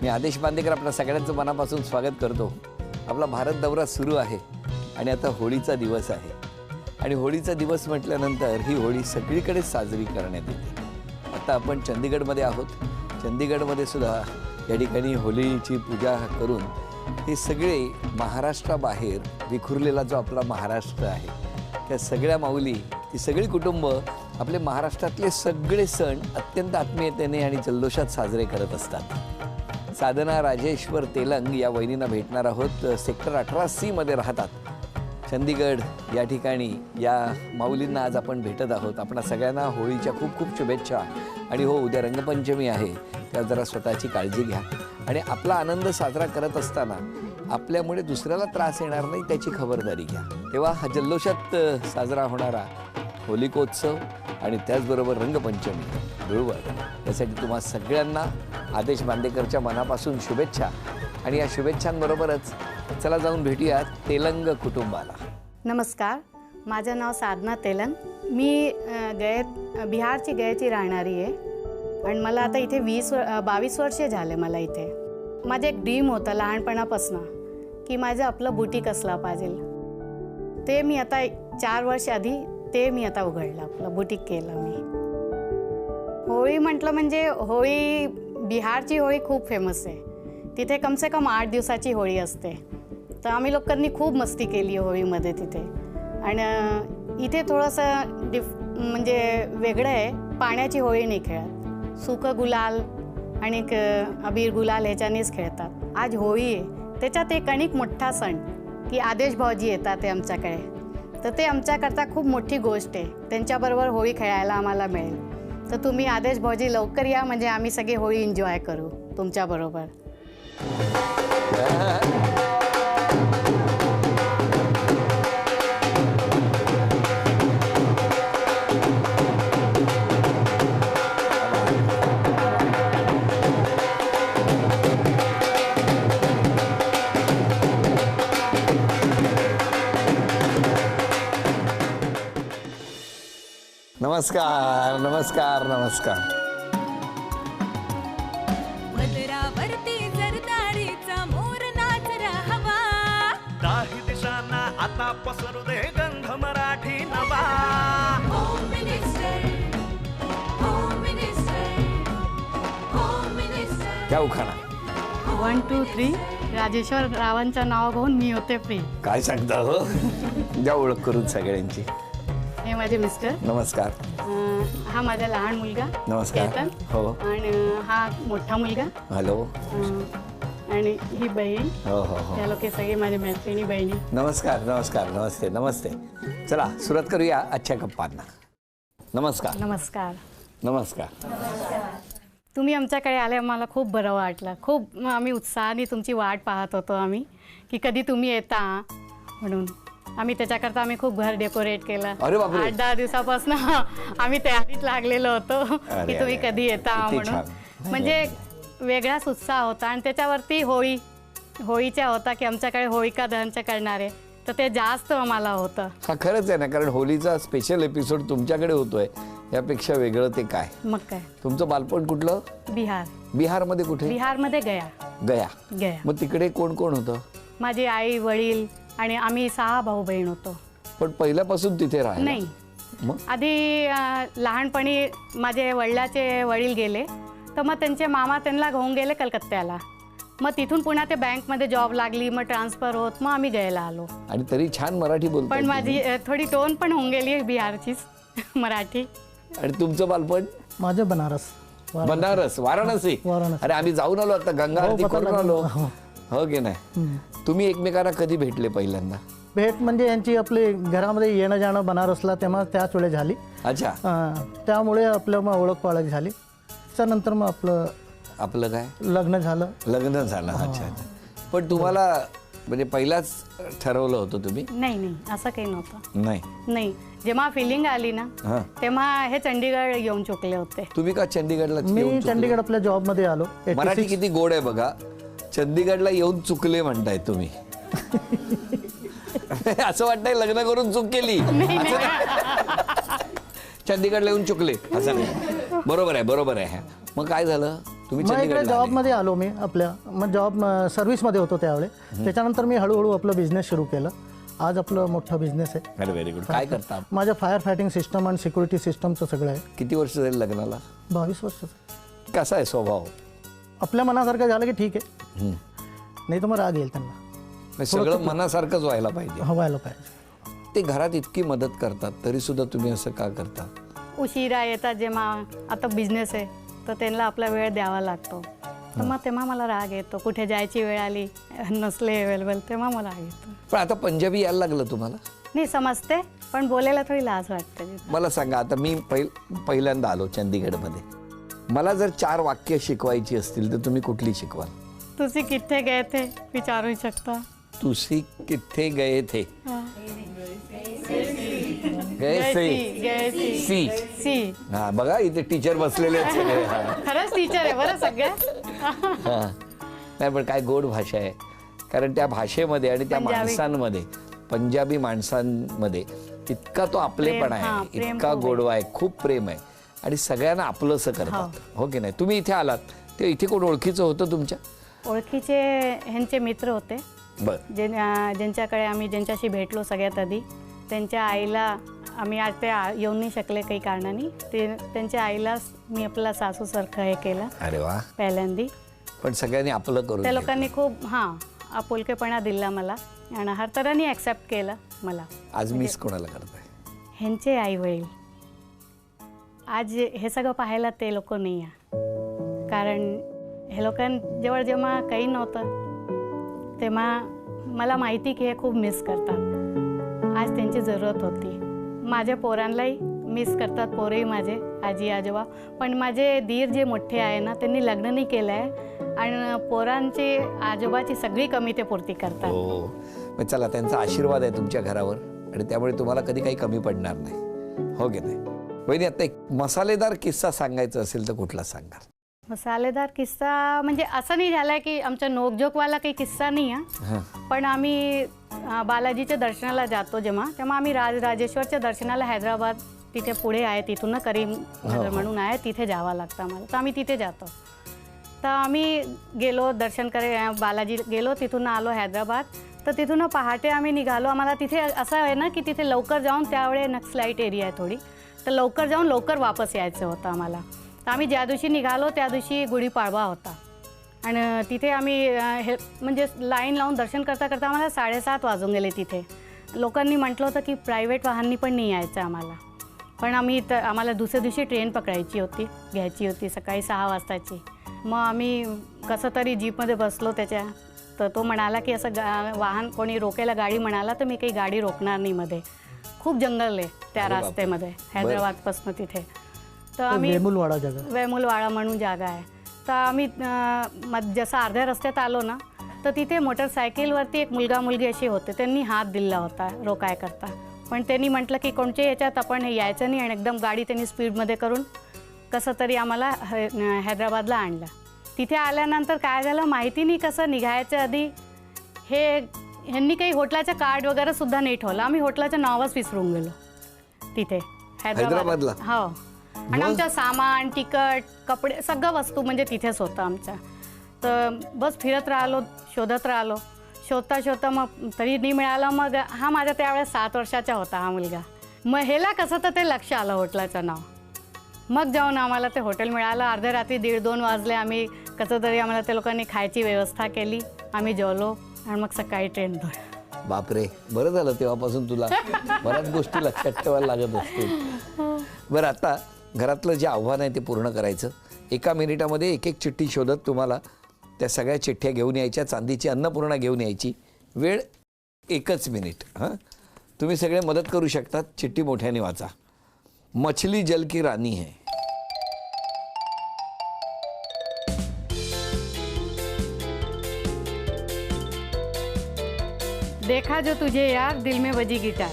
मी आदेश बांदेकर आपल्या सगळ्यांचं मनापासून स्वागत करतो। आपला भारत दौरा सुरू आहे आणि आता होळीचा दिवस आहे आणि होळीचा दिवस म्हटल्यानंतर ही होळी सगळीकडे साजरी करण्यात येते। आता आपण चंदीगडमध्ये आहोत। चंदीगडमध्ये सुद्धा या ठिकाणी होळीची पूजा करून हे सगळे महाराष्ट्राबाहेर विखुरलेला जो आपला महाराष्ट्र आहे त्या सगळ्या माऊली ती सगळी कुटुंब आपले महाराष्ट्रातले सगळे सण अत्यंत आत्मीयतेने आणि जल्लोषात साजरे करत असतात। साधना राजेश्वर तेलंग या वहिनींना भेटणार आहोत। सेक्टर 18C मध्ये राहतात। चंदीगड या ठिकाणी या माऊलींना आज आपण भेटत आहोत। आपणा सगळ्यांना होळीच्या खूप खूप शुभेच्छा। आणि हो, उद्या रंगपंचमी आहे, त्या जरा स्वतःची काळजी घ्या आणि आपला आनंद साजरा करत असताना आपल्यामुळे दुसऱ्याला त्रास येणार नाही त्याची खबरदारी घ्या। तेव्हा हा जल्लोषात साजरा होणारा होलिकोत्सव आणि त्याचबरोबर रंगपंचमी धुळवड यासाठी तुम्हा सगळ्यांना आदेश बांदेकरच्या मनापासून शुभेच्छा। आणि या शुभेच्छांबरोबरच चला जाऊन भेटूया तेलंग कुटुंबाला। नमस्कार, माझं नाव साधना तेलंग। मी बिहारची गयाची राहणारी आहे आणि मला आता इथे 22 वर्षे झाले। मला इथे माझं एक ड्रीम होतं लहानपणापासून की माझं आपलं बुटीक असला पाहिजे। ते मी आता 4 वर्ष आधी ते मी आता उघडलं, आपलं बुटीक केलं मी। होळी म्हटलं म्हणजे होळी, बिहारची होळी खूप फेमस आहे। तिथे कम से कम 8 दिवसाची होळी असते। तर आम्ही लोकांनी खूप मस्ती केली होळीमध्ये तिथे। आणि इथे थोडंसं म्हणजे वेगळं आहे, पाण्याची होळी नाही खेळत, सुकं गुलाल आणि अबीर गुलाल ह्याच्यानेच खेळतात। आज होळी आहे, त्याच्यात एक अनेक मोठा सण की आदेश भाऊजी येतात ते आमच्याकडे, तर ते आमच्याकरता खूप मोठी गोष्ट आहे। त्यांच्याबरोबर होळी खेळायला आम्हाला मिळेल। तर तुम्ही आदेश भाऊजी लवकर या, म्हणजे आम्ही सगळे होळी एन्जॉय करू तुमच्याबरोबर। नमस्कार नमस्कार नमस्कार। मधुरावरती जरदारीचा मोर नाचरा हवा, दाही दिशांना आता पसरू दे गंध मराठी नवा। Home minister, home minister, home minister. क्या उखाणा 1 2 3 राजेश्वर रावांचं नाव घेऊन मी होते फ्री। काय सांगता हो? द्या ओळख करून सगळ्यांची। हे माझे मिस्टर। नमस्कार। हा माझा लहान मुलगा नमस्कार। केतन। हो। आणि हा मोठा मुलगा। हॅलो। आणि ही बहीण। हो हो हो। त्या लोक सगळे माझ्या मैत्रिणी बहिणी। नमस्कार नमस्कार नमस्ते नमस्ते। चला सुरुवात करूया आजच्या गप्पांना। नमस्कार नमस्कार नमस्कार। तुम्ही आमच्याकडे आले, मला खूप बरं वाटलं। खूप आम्ही उत्साहाने तुमची वाट पाहत होतो आम्ही की कधी तुम्ही येता म्हणून। आम्ही त्याच्याकरता आम्ही खूप घर डेकोरेट केलं। अरे बापरे। 8-10 दिवसापासून आम्ही तयारीत लागलेलो होतो की तुम्ही कधी येता म्हणून। म्हणजे वेगळाच उत्साह होता। आणि त्याच्यावरती होळीच्या होता की आमच्याकडे होळिका दहनचं करणार आहे, तर ते जास्त आम्हाला होतं। हा खरंच आहे ना, कारण होळीचा स्पेशल एपिसोड तुमच्याकडे होतोय, यापेक्षा वेगळं ते काय। मग काय। तुमचं बालपण कुठलं? बिहार। बिहारमध्ये कुठे? बिहारमध्ये गया। गया। मग तिकडे कोण कोण होतं? माझी आई, वडील आणि आम्ही 6 भाऊ बहीण होतो। पण पहिल्यापासून तिथे राहिला? नाही, मग आधी लहानपणी माझे वडिलाचे वडील गेले, तर मग त्यांचे मामा त्यांना घेऊन गेले कलकत्त्याला। मग तिथून पुन्हा ते बँकमध्ये जॉब लागली, मग ट्रान्सफर होत मग आम्ही गयाला आलो। आणि तरी छान मराठी बोलतो। पण माझी थोडी टोन पण होऊन गेली बिहारचीच मराठी। आणि तुमचं बालपण? माझं बनारस। वाराणसी। अरे आम्ही जाऊन आलो, आता गंगा आरती करून आलो। हो की नाही? तुम्ही एकमेकांना कधी भेटले पहिल्यांदा? भेट म्हणजे यांची आपली घरामध्ये येणं जाणं बनारसला तेव्हा त्याच वेळेस झाली। अच्छा। त्यामुळे आपलं मग ओळख पाळख झाली। त्यानंतर मग आपलं काय लग्न झालं। अच्छा अच्छा। पण तुम्हाला म्हणजे पहिलाच ठरवलं होतं तुम्ही? नाही, असं काही नव्हतं। नाही। जेव्हा फिलिंग आली ना तेव्हा हे चंडीगड येऊन चुकले होते। तुम्ही का चंडीगडला? मी चंडीगड आपल्या जॉब मध्ये आलो। मराठी किती गोड आहे बघा। चंदीगडला येऊन चुकले म्हणताय तुम्ही। असं वाटतंय लग्न करून चूक केली। चंदीगडला येऊन चुकले असं नाही। बरोबर आहे। मग काय झालं? तुम्ही मग इकडे चंदीगडला आले. जॉबमध्ये आलो मी आपल्या, मग जॉब सर्व्हिसमध्ये होतो त्यावेळी. त्याच्यानंतर मी हळूहळू आपलं बिझनेस सुरू केलं. आज आपलं मोठं बिझनेस आहे. अरे व्हेरी गुड. काय करता? माझं फायर फायटिंग सिस्टम आणि सिक्युरिटी सिस्टमचं सगळं आहे. किती वर्ष झाली लग्नाला? 22 वर्षाचं. कसा आहे स्वभाव? आपल्या मनासारखं झालं की ठीक आहे, नाही तर मग राग येईल त्यांना. म्हणजे सगळं मनासारखंच व्हायला पाहिजे. व्हायला पाहिजे. ते घरात इतकी मदत करतात तरी सुद्धा तुम्ही असं का करता? उशिरा येतात जेव्हा, आता बिझनेस आहे तर त्यांना आपला वेळ द्यावा लागतो. तर मग तेव्हा मला राग येतो. कुठे जायची वेळ आली नसले अवेलेबल तेव्हा मला राग येतो. पण आता पंजाबी यायला लागलं तुम्हाला? नाही समजते, पण बोलायला थोडी लाज वाटते. मला सांगा, आता मी पहिल्यांदा आलो चंदीगडमध्ये. मला जर 4 वाक्य शिकवायची असतील तर तुम्ही कुठली शिकवाल? तुझी किथे गए थे विचारू शकता. तुसी किथे गए थे? हा. गए सी. गए सी. सी. सी. हा बघा, इथे टीचर बसलेले आहेत सगळे. हा. खरंच टीचर आहे बरं सगळ्या. हा. नाही पण काय गोड भाषा आहे. कारण त्या भाषेमध्ये आणि त्या पंजाबी. माणसांमध्ये, पंजाबी माणसांमध्ये इतका तो आपलेपणा प्रेम, हा, आहे, प्रेम इतका खूप आहे. गोडवा आहे, खूप प्रेम आहे आणि सगळ्यांना आपलंसं करतात. हो की नाही? तुम्ही इथे आलात ते इथे कोण ओळखीचं होतं तुमच्या? ओळखीचे ह्यांचे मित्र होते बरं. ज्यांच्याकडे आम्ही ज्यांच्याशी भेटलो सगळ्यात आधी. त्यांच्या आईला आम्ही आज ते येऊन नाही शकले काही कारणाने. ते त्यांच्या आईला मी आपला सासूसारखं हे केलं अरे वा. पहिल्यांदी. पण सगळ्यांनी आपलं करून त्या घेतलं. लोकांनी खूप आपुलकेपणा दिला मला आणि हर तऱ्हेने ॲक्सेप्ट केलं मला. आज मिस कोणाला करताय? ह्यांचे आई वडील आज हे सगळं पाहायला ते लोक नाही आहे. कारण हे लोकांजवळ जेव्हा काही नव्हतं तेव्हा मला माहिती की हे खूप मिस करतात. आज त्यांची जरूरत होती. माझ्या पोरांनाही मिस करतात पोरही माझे, आजी आजोबा. पण माझे दीर जे मोठे आहे ना, त्यांनी लग्न नाही केलं आहे आणि पोरांची आजोबाची सगळी कमी ते पूर्ती करतात. हो. मग चला, त्यांचा आशीर्वाद आहे तुमच्या घरावर आणि त्यामुळे तुम्हाला कधी काही कमी पडणार नाही. हो की नाही? वहिनी, आता एक मसालेदार किस्सा सांगायचा असेल तर कुठला सांगाल? मसालेदार किस्सा म्हणजे असं नाही झाला की आमचा नोकझोकवाला काही किस्सा नाही आहे. हां. पण आम्ही बालाजीच्या दर्शनाला जातो तेव्हा आम्ही राजेश्वरच्या दर्शनाला हैदराबाद तिथे पुढे आहे, तिथून करीम नगर म्हणून आहे, तिथे जावं लागतं आम्हाला. तर आम्ही तिथे जातो. तर आम्ही गेलो दर्शन बालाजी गेलो, तिथून आलो हैदराबाद. तर तिथून पहाटे आम्ही निघालो. आम्हाला तिथे असं आहे ना की तिथे लवकर जाऊन, त्यावेळे नक्सलाईट एरिया आहे थोडी, तर लवकर जाऊन लवकर वापस यायचं होतं आम्हाला. तर आम्ही ज्या दिवशी निघालो त्या दिवशी गुढीपाडवा होता आणि तिथे आम्ही हे म्हणजे लाईन लावून दर्शन करता करता आम्हाला 7:30 वाजून गेले. तिथे लोकांनी म्हटलं होतं की प्रायव्हेट वाहननी पण नाही यायचं आम्हाला. पण आम्हाला दुसऱ्या दिवशी ट्रेन पकडायची होती, घ्यायची होती सकाळी 6 वाजताची. मग आम्ही कसं तरी जीपमध्ये बसलो त्याच्या. तर तो म्हणाला की असं वाहन कोणी रोकायला गाडी म्हणाला तर मी काही गाडी रोखणार नाही. मध्ये खूप जंगल आहे त्या रस्त्यामध्ये हैदराबादपासून तिथे. तर आम्ही वेमुलवाडा म्हणून जागा आहे. तर आम्ही जसं अर्ध्या रस्त्यात आलो ना, तर तिथे मोटरसायकलवरती एक मुलगा मुलगी असे होते. त्यांनी हात दिला होता रोकाय करता. पण त्यांनी म्हटलं की कोणत्या याच्यात आपण हे यायचं नाही आणि एकदम गाडी त्यांनी स्पीडमध्ये करून कसं तरी आम्हाला हैदराबादला आणलं. तिथे आल्यानंतर काय झालं माहिती नाही, कसं निघायचं आधी ह्यांनी काही हॉटेलाचं कार्ड वगैरे सुद्धा नाही ठेवलं. आम्ही हॉटेलाचं नावच विसरून गेलो तिथे हैदराबादला. हो. आणि आमचं सामान, तिकट, कपडे सगळं वस्तू म्हणजे तिथेच होतं आमच्या. तर बस फिरत राहिलो, शोधत राहिलो. शोधता मग तरी नाही मिळालं. मग माझ्या त्यावेळेस 7 वर्षाचा होता हा मुलगा. मग ह्याला कसं तर ते लक्ष आलं हॉटेलाचं नाव. मग जाऊन आम्हाला ते हॉटेल मिळालं. अर्ध्या रात्री 1:30-2 वाजले. आम्ही कसं तरी आम्हाला त्या लोकांनी खायची व्यवस्था केली. आम्ही जेवलो आणि मग सकाळी ट्रेन धरली. बापरे, बरं झालं तेव्हापासून तुला बऱ्याच गोष्टी लक्षात ठेवायला लागत असतील. बरं, आता घरातलं जे आव्हान आहे ते पूर्ण करायचं. 1 मिनिटामध्ये एक चिठ्ठी शोधत तुम्हाला त्या सगळ्या चिठ्ठ्या घेऊन यायच्या. चांदीची अन्नपूर्णा घेऊन यायची. वेळ 1 मिनिट. हां, तुम्ही सगळे मदत करू शकतात. चिठ्ठी मोठ्याने वाचा. मछली जल की रानी है. देखा जो तुझे यार दिल में बजी गिटार.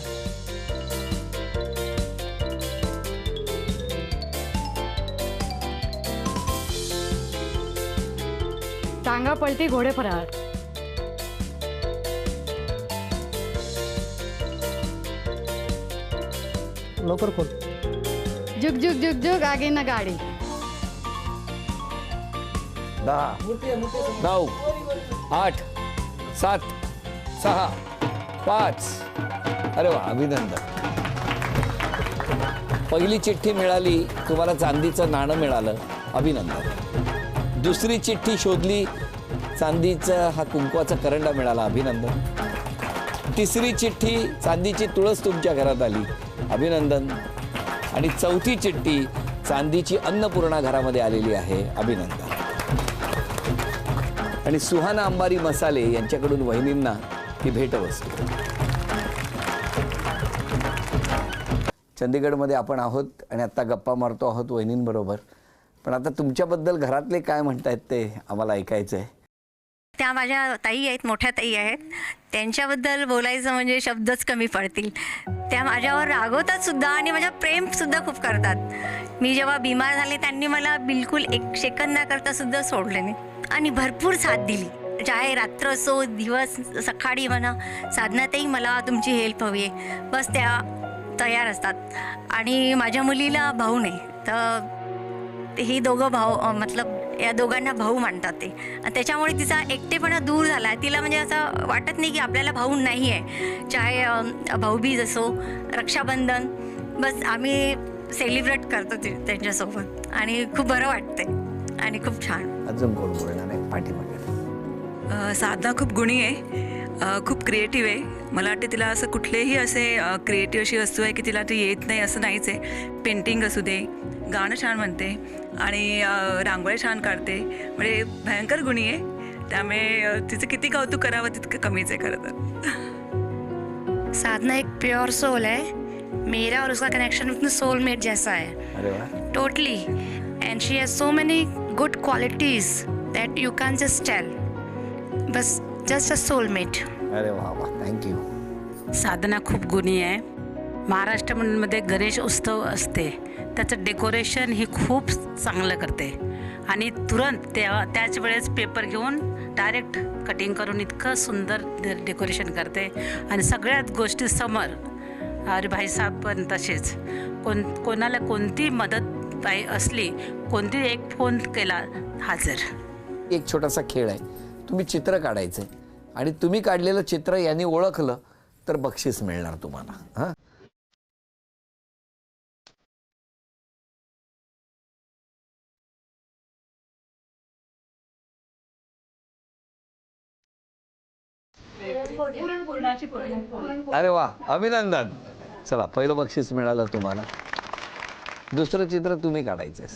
टांगा पलटी घोडे फरार. लवकर खोल. जुग जुग जुग जुग आगे न गाडी. 10 9 8 7 6 5. अरे वा, अभिनंदन. पहिली चिठ्ठी मिळाली, तुम्हाला चांदीचं नाणं मिळालं, अभिनंदन. दुसरी चिठ्ठी शोधली, चांदीचा हा कुंकवाचा करंडा मिळाला, अभिनंदन. तिसरी चिठ्ठी, चांदीची तुळस तुमच्या घरात आली, अभिनंदन. आणि चौथी चिठ्ठी, चांदीची अन्नपूर्णा घरामध्ये आलेली आहे, अभिनंदन. आणि सुहाना अंबारी मसाले यांच्याकडून वहिनींना ही भेटवस्तू. चंदीगडमध्ये आपण आहोत आणि आत्ता गप्पा मारतो आहोत वहिनींबरोबर. पण आता तुमच्याबद्दल घरातले काय म्हणतायत ते आम्हाला ऐकायचं आहे. त्या माझ्या ताई आहेत, मोठ्या ताई आहेत. त्यांच्याबद्दल बोलायचं म्हणजे शब्दच कमी पडतील. त्या माझ्यावर रागवतात सुद्धा आणि माझ्या प्रेमसुद्धा खूप करतात. मी जेव्हा बिमार झाले त्यांनी मला बिलकुल एक सेकंद न करता सुद्धा सोडले नाही आणि भरपूर साथ दिली. चाहे रात्र असो दिवस, सकाळी म्हणा, साधनातही मला तुमची हेल्प हवी आहे, बस त्या तयार असतात. आणि माझ्या मुलीला भाऊ नाही, तर ही दोघं भाऊ मतलब या दोघांना भाऊ म्हणतात ते. त्याच्यामुळे तिचा एकटेपणा दूर झाला. तिला म्हणजे असं वाटत नाही की आपल्याला भाऊ नाही आहे. चाहे भाऊबीज असो, रक्षाबंधन, बस आम्ही सेलिब्रेट करतो त्यांच्यासोबत आणि खूप बरं वाटतंय आणि खूप छान. अजून कोण बोलणार आहे पाठीमागे? साधना खूप गुणी आहे, खूप क्रिएटिव्ह आहे. मला वाटते तिला असं कुठलेही असे क्रिएटिव्ह अशी वस्तू आहे की तिला ते येत नाही असं नाहीच आहे. पेंटिंग असू दे, गाणं छान म्हणते आणि रांगोळ्या छान काढते. म्हणजे भयंकर गुणी आहे. त्यामुळे तिचं किती कौतुक करावं तितकं कमीच आहे खरं तर. साधना एक प्योर सोल है. मेरा और उसका कनेक्शन उतना सोलमेट जैसा है. अरे वा. Totally. And she has so many good qualities that you can just tell. बस जस्ट अ सोलमेट. अरे वा वा, थँक्यू. साधना खूप गुणी आहे. महाराष्ट्रामध्ये गणेश उत्सव असते, त्याचं डेकोरेशन ही खूप चांगलं करते आणि तुरंत त्याच वेळेस पेपर घेऊन डायरेक्ट कटिंग करून इतकं सुंदर डेकोरेशन करते. आणि सगळ्याच गोष्टी समोर. अरे भाईसाहेब पण तसेच. कोणाला कोणती मदत पाहिजे असली, कोणती एक फोन केला हजर. एक छोटासा खेळ आहे. तुम्ही चित्र काढायचं आणि तुम्ही काढलेलं चित्र यांनी ओळखलं तर बक्षीस मिळणार तुम्हाला. हां, अरे वा, अभिनंदन. चला, पहिलं बक्षीस मिळालं तुम्हाला. दुसरं चित्र तुम्ही काढायचंय.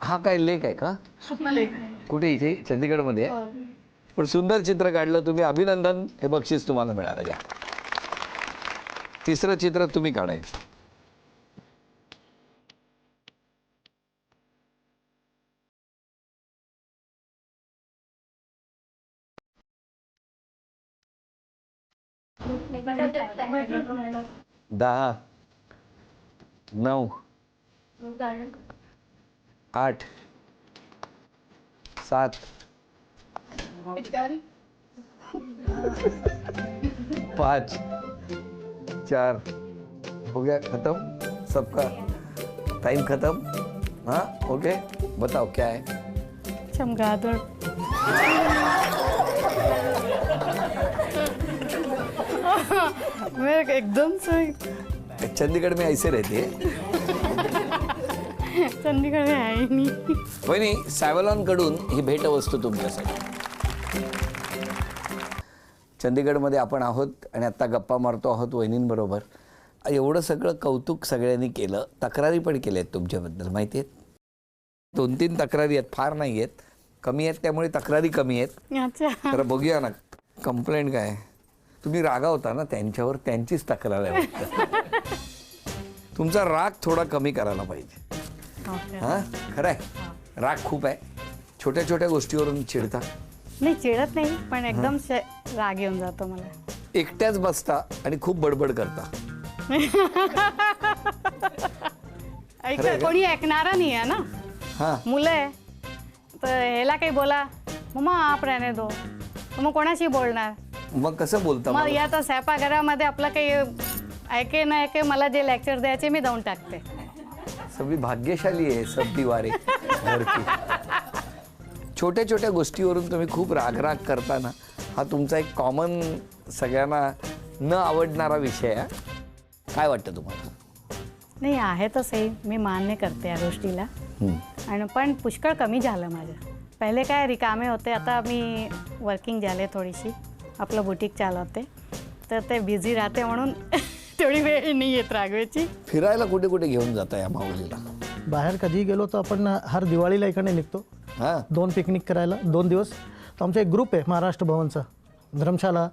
हा काय लेक आहे का? कुठे? इथे चंदीगडमध्ये आहे. पण सुंदर चित्र काढलं तुम्ही, अभिनंदन. हे बक्षीस तुम्हाला मिळालं. घ्या. तिसरं चित्र तुम्ही काढायचं. दहा 9 8 7 5 4. हो गया, खत्म सबका टाइम खत्म. हाँ, ओके. बताओ क्या है? चमगादड़. मैं एकदम सही. चंडीगढ़ में ऐसे रहते हैं. चंदीगड में आहे नाही. वहिनी, सॅव्हलॉन कडून ही भेटवस्तू तुमच्यासाठी. चंदीगडमध्ये आपण आहोत आणि आत्ता गप्पा मारतो आहोत वहिनींबरोबर. एवढं सगळं कौतुक सगळ्यांनी केलं, तक्रारी पण केल्या आहेत तुमच्याबद्दल, माहिती आहेत? 2-3 तक्रारी आहेत, फार नाही आहेत, कमी आहेत, त्यामुळे तक्रारी कमी आहेत. अच्छा. तर बघूया ना कंप्लेंट काय. तुम्ही रागावता ना त्यांच्यावर, त्यांचीच तक्रार आहे वाटतं. तुमचा राग थोडा कमी करायला पाहिजे. हां, खरं आहे. राग खूप आहे, छोट्या छोट्या गोष्टीवरून चिडता. नाही, चिडत नाही, पण एकदम राग येऊन जातो मला. एकट्याच बसता आणि खूप बडबड करता. कोणी ऐकणारा नाही आहे ना, हां मुलं आहे तर ह्याला काही बोला मम्मा आप रहने दो, मग कोणाशी बोलणार. मग कसं बोलता मग मला? या तर स्वयंपाकघरामध्ये आपलं काही ऐके ना ऐके मला जे लेक्चर द्यायचे मी देऊन टाकते. सगळी भाग्यशाली आहे सबदी वारे घरची. छोट्या छोट्या गोष्टीवरून तुम्ही खूप रागराग करताना हा तुमचा एक कॉमन सगळ्यांना न आवडणारा विषय आहे. काय वाटतं तुम्हाला? नाही आहे तसंही मी मान्य करते या गोष्टीला. आणि पण पुष्कळ कमी झालं माझं. पहिले काय रिकामे होते, आता मी वर्किंग झाले थोडीशी, आपलं बुटीक चालवते तर ते बिझी राहते म्हणून तेवढी वेळ नाही येत रागवायची. फिरायला कुठे कुठे घेऊन जाता या माऊलीला? बाहेर कधी गेलो तर आपण हर दिवाळीला इकडे निघतो, हां 2 पिकनिक करायला 2 दिवस. तर आमचा एक ग्रुप आहे महाराष्ट्र भवनचा, धर्मशाला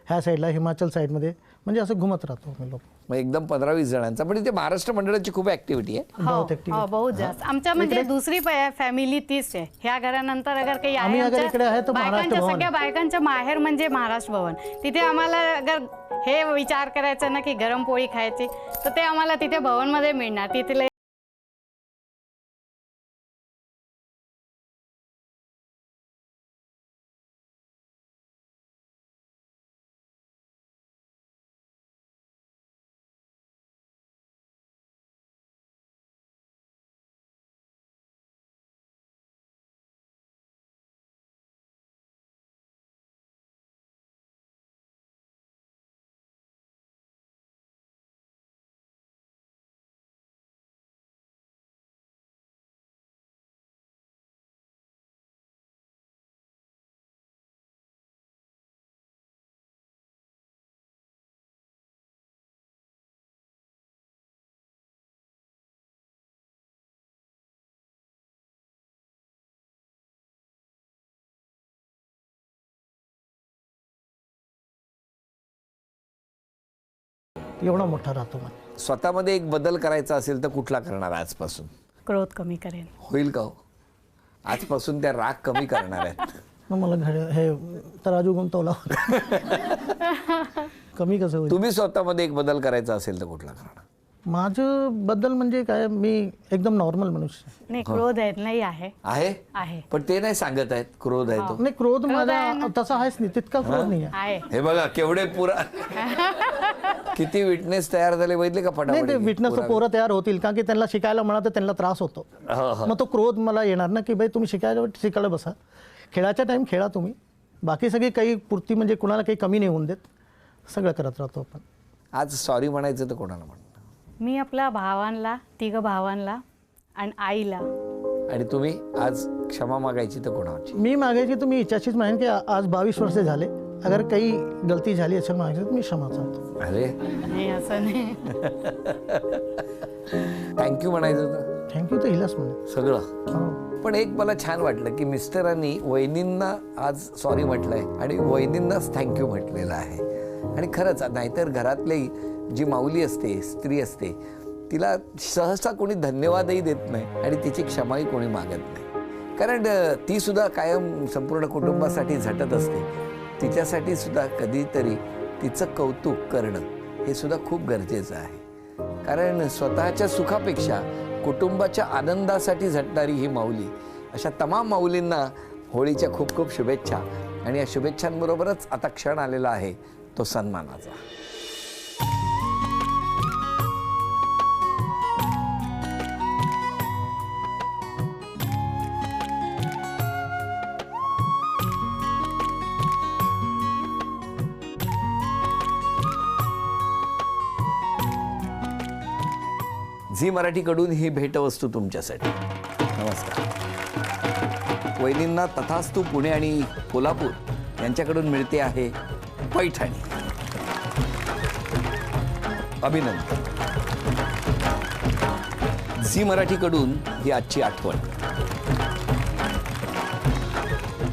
ह्या साईडला, हिमाचल साईडमध्ये, म्हणजे असं घुमत राहतो मी लोक. मग एकदम 15-20 जणांचा. पण इथे महाराष्ट्र मंडळाची खूप ऍक्टिव्हिटी आहे. बहुत active आहे. बहुत जास्त. आमच्या म्हणजे दुसरी फॅमिली तीच आहे. ह्या घरानंतर अगर काही आम्ही आहे अगर आमच्या इकडे आहे तर महाराष्ट्र बायकांच्या, भवन. सगळ्या बायकांचं माहेर म्हणजे महाराष्ट्र भवन. तिथे आम्हाला अगर हे विचार करायचं ना की गरम पोळी खायची तर ते आम्हाला तिथे भवनमध्ये मिळणार. तिथले एवढा मोठा राहतो म्हणजे. स्वतःमध्ये एक बदल करायचा असेल तर कुठला करणार आजपासून? क्रोध कमी करेन. होईल का हो? आजपासून त्या राग कमी करणार आहेत. मग मला हे तराजू गुंतवला कमी कसं होईल? तुम्ही स्वतःमध्ये एक बदल करायचा असेल तर कुठला करणार? माझं बद्दल म्हणजे काय, मी एकदम नॉर्मल मनुष्य. नाही क्रोध आहे नाही आहे आहे आहे पण ते नाही सांगत आहेत क्रोध आहे तो. नाही क्रोध माझा तसा आहेच नाही, तितका क्रोध नाही आहे. आहे. हे बघा केवढे पुरा किती विटनेस तयार झाले बघितले का नाही ते फटाफट? विटनेस तो पोरं तयार होतील, कारण की त्यांना शिकायला म्हणा तर त्यांना त्रास होतो. मग तो क्रोध मला येणार ना की बाई तुम्ही शिकायला बसा, खेळाच्या टाइम खेळा तुम्ही, बाकी सगळी काही पुरती म्हणजे कुणाला काही कमी नाही होऊन देत, सगळं करत राहतो आपण. आज सॉरी म्हणायचं तर कोणाला म्हणणार? मी आपल्या भावांना, 3 भावांना आणि आईला. आणि तुम्ही आज क्षमा मागायची तर कोणाची? मी मागायची तर मी हिच्याशीच मागेन की आज 22 वर्ष झाले, अगर काही गलती झाली असेल मागायची तर मी क्षमा चाहतो. अरे नाही असं नाही. थँक्यू म्हणायचं तर थँक्यू तर हिलाच म्हणे सगळं. हो. पण एक मला छान वाटलं की मिस्टरांनी वहिनींना आज सॉरी म्हटलंय आणि वहिनींनाच थँक्यू म्हटलेलं आहे. आणि खरंच नाहीतर घरातली जी माऊली असते, स्त्री असते, तिला सहसा कोणी धन्यवादही देत नाही आणि तिची क्षमाही कोणी मागत नाही. कारण ती सुद्धा कायम संपूर्ण कुटुंबासाठी झटत असते. तिच्यासाठी सुद्धा कधीतरी तिचं कौतुक करणं हे सुद्धा खूप गरजेचं आहे. कारण स्वतःच्या सुखापेक्षा कुटुंबाच्या आनंदासाठी झटणारी ही माऊली. अशा तमाम माऊलींना होळीच्या खूप खूप शुभेच्छा. आणि या शुभेच्छांबरोबरच आता क्षण आलेला आहे तो सन्मानाचा. झी मराठीकडून ही भेटवस्तू तुमच्यासाठी. नमस्कार. वहिनींना तथास्तू पुणे आणि कोल्हापूर यांच्याकडून मिळते आहे पैठणी. अभिनंदन. झी मराठीकडून ही आजची आठवण.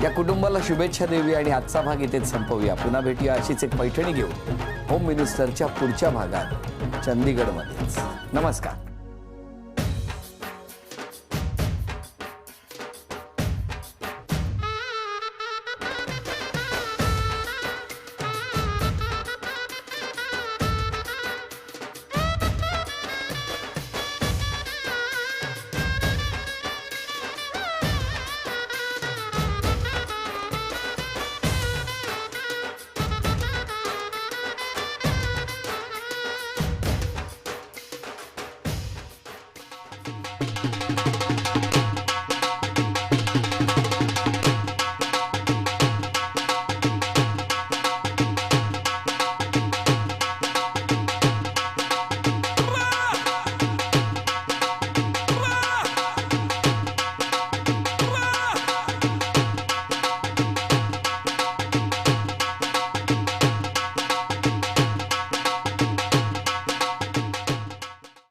या कुटुंबाला शुभेच्छा देऊया आणि आजचा भाग इथेच संपवूया. पुन्हा भेटूया अशीच एक पैठणी घेऊन होम मिनिस्टरच्या पुढच्या भागात चंदीगडमध्येच. नमस्कार.